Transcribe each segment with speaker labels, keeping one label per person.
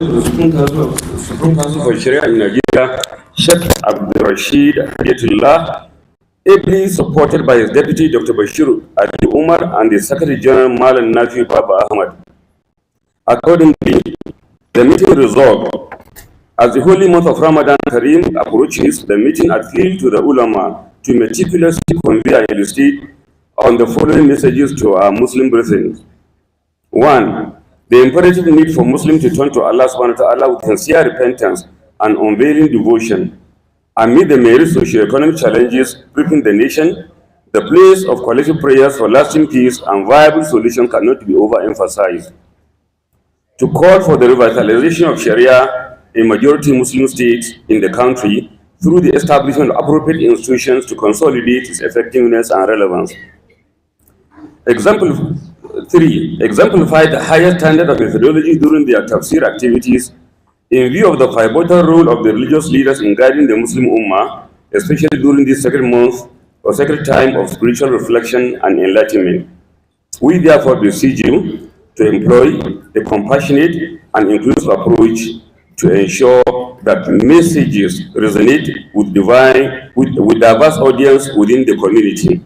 Speaker 1: Supreme Council for Sharia in Nigeria, Sheikh Abdul Rashid Hayatullah, ably supported by his deputy Dr. Bashir Ali Umar and the Secretary General Malan Nafi Baba Ahmad. Accordingly, the meeting resolved, as the holy month of Ramadan Kareem approaches, the meeting appealed to the ulama to meticulously convey and illustrate on the following messages to our Muslim brethren. 1. The imperative need for Muslims to turn to Allah subhanahu wa ta'ala with sincere repentance and unveiling devotion. Amid the myriad socio-economic challenges gripping the nation, the place of collective prayers for lasting peace and viable solution cannot be overemphasized. To call for the revitalization of Sharia in majority Muslim states in the country through the establishment of appropriate institutions to consolidate its effectiveness and relevance. Example 3. Exemplify the highest standard of methodology during their tafsir activities in view of the pivotal role of the religious leaders in guiding the Muslim Ummah, especially during this sacred month or sacred time of spiritual reflection and enlightenment. We therefore beseech you to employ a compassionate and inclusive approach to ensure that messages resonate with diverse audience within the community.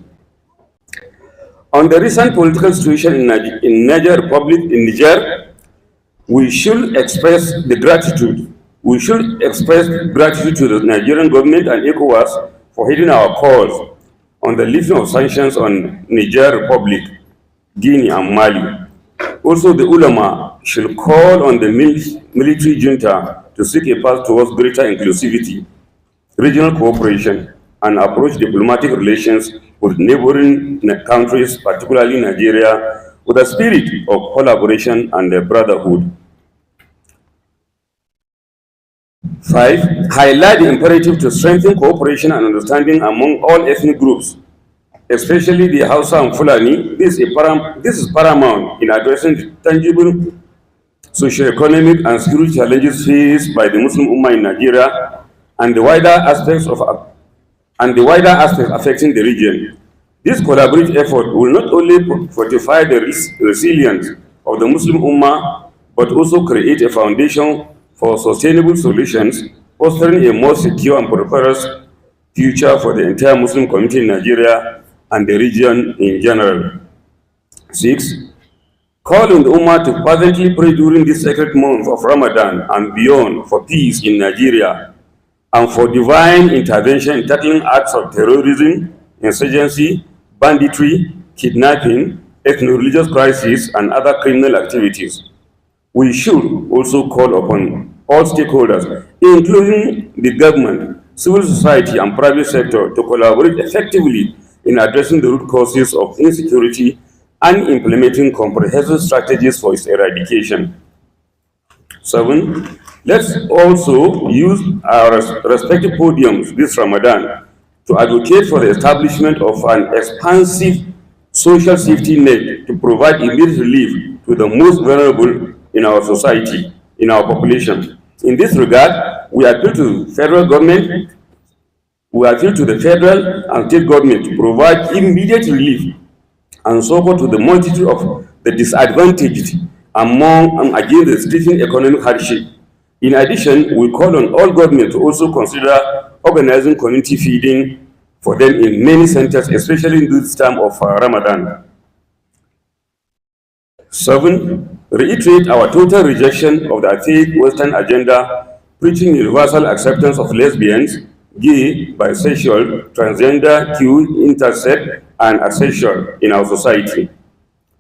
Speaker 1: On the recent political situation in Niger, we should express gratitude to the Nigerian government and ECOWAS for heeding our calls on the lifting of sanctions on Niger Republic, Guinea, and Mali. Also, the ulama should call on the military junta to seek a path towards greater inclusivity, regional cooperation, and approach diplomatic relations with neighboring countries, particularly Nigeria, with a spirit of collaboration and brotherhood. 5. Highlight the imperative to strengthen cooperation and understanding among all ethnic groups, especially the Hausa and Fulani. This is paramount in addressing the tangible socio-economic and security challenges faced by the Muslim Ummah in Nigeria and the wider aspects affecting the region. This collaborative effort will not only fortify the resilience of the Muslim Ummah, but also create a foundation for sustainable solutions, fostering a more secure and prosperous future for the entire Muslim community in Nigeria and the region in general. 6. Call on the Ummah to fervently pray during this sacred month of Ramadan and beyond for peace in Nigeria and for divine intervention in tackling acts of terrorism, insurgency, banditry, kidnapping, ethno-religious crises, and other criminal activities. We should also call upon all stakeholders, including the government, civil society, and private sector, to collaborate effectively in addressing the root causes of insecurity and implementing comprehensive strategies for its eradication. 7. Let's also use our respective podiums this Ramadan to advocate for the establishment of an expansive social safety net to provide immediate relief to the most vulnerable in our society, in our population. In this regard, we appeal to the federal and state government to provide immediate relief and support to the multitude of the disadvantaged among and against the stricken economic hardship. In addition, we call on all government to also consider organizing community feeding for them in many centers, especially in this time of Ramadan. 7. Reiterate our total rejection of the atheist Western agenda, preaching universal acceptance of lesbians, gay, bisexual, transgender, queer, intersex, and asexual in our society.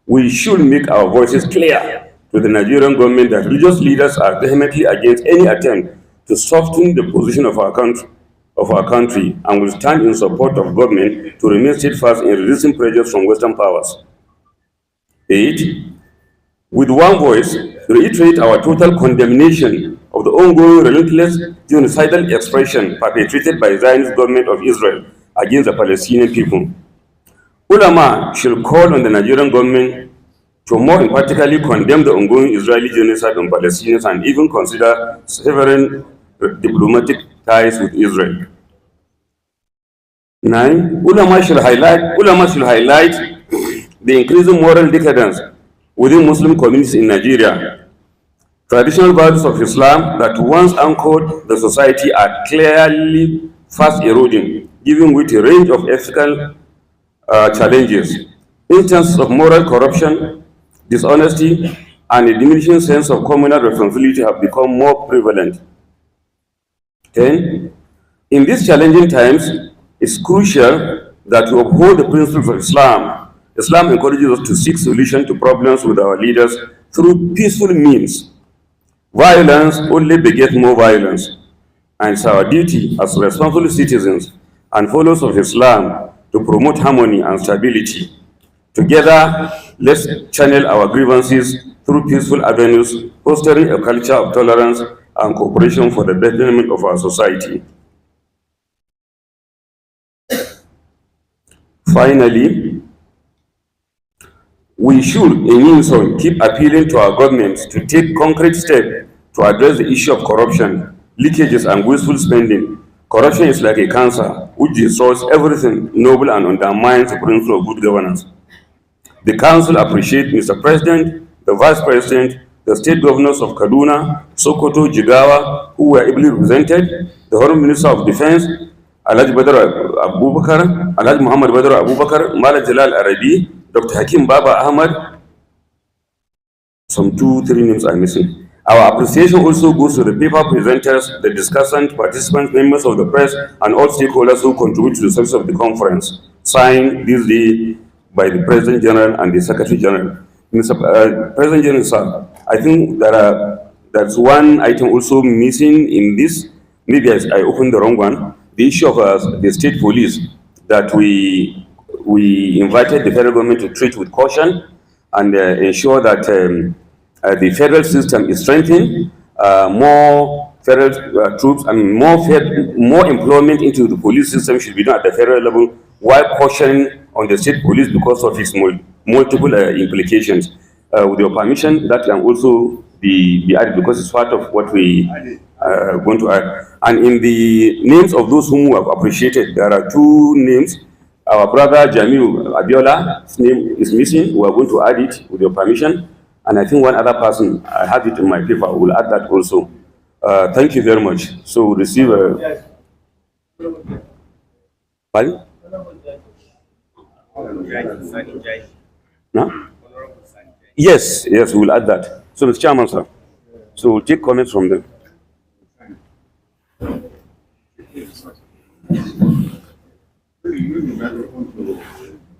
Speaker 1: We should make our voices clear to the Nigerian government that religious leaders are vehemently against any attempt to soften the position of our country and will stand in support of government to remain steadfast in resisting pressures from Western powers. 8. With one voice, reiterate our total condemnation of the ongoing relentless genocidal expression perpetrated by the Zionist government of Israel against the Palestinian people. Ulama should call on the Nigerian government to more emphatically condemn the ongoing Israeli genocide on Palestinians and even consider severing diplomatic ties with Israel. 9. Ulama should highlight the increasing moral decadence within Muslim communities in Nigeria, Traditional values of Islam that once anchored the society are clearly fast eroding, giving way to a range of ethical challenges. Instances of moral corruption, dishonesty, and a diminishing sense of communal responsibility have become more prevalent. 10. In these challenging times, it's crucial that we uphold the principles of Islam. Islam encourages us to seek solutions to problems with our leaders through peaceful means. Violence only begets more violence, and it's our duty as responsible citizens and followers of Islam to promote harmony and stability. Together, let's channel our grievances through peaceful avenues, fostering a culture of tolerance and cooperation for the betterment of our society. Finally, we should, in unison, keep appealing to our governments to take concrete steps to address the issue of corruption, leakages, and wasteful spending. Corruption is like a cancer which destroys everything noble and undermines the principle of good governance. The Council appreciates Mr. President, the Vice President, the State Governors of Kaduna, Sokoto, Jigawa, who were ably represented, the Honorable Minister of Defense, Alhaji Badr Abubakar, Alhaji Muhammad Badr Abubakar, Mala Jalal Arabi, Dr. Hakim Baba Ahmad. Some 2-3 names are missing. Our appreciation also goes to the paper presenters, the discussants, participants, members of the press, and all stakeholders who contribute to the success of the conference. Signed this day by the President General and the Secretary General. Mr. President General, sir, I think there's one item also missing in this. Maybe I opened the wrong one. The issue of the state police, that we invited the federal government to treat with caution and ensure that the federal system is strengthened, more federal troops and more employment into the police system should be done at the federal level, while cautioning on the state police because of its multiple implications. With your permission, that can also be added because it's part of what we are going to add. And in the names of those whom we have appreciated, there are 2 names. Our brother Jamil Abiola's name is missing. We are going to add it with your permission. And I think one other person, I have it in my paper, will add that also. Thank you very much. So we'll receive a... Pardon? No? Yes, we'll add that. So, Mr. Chairman, sir. So we'll take comments from them.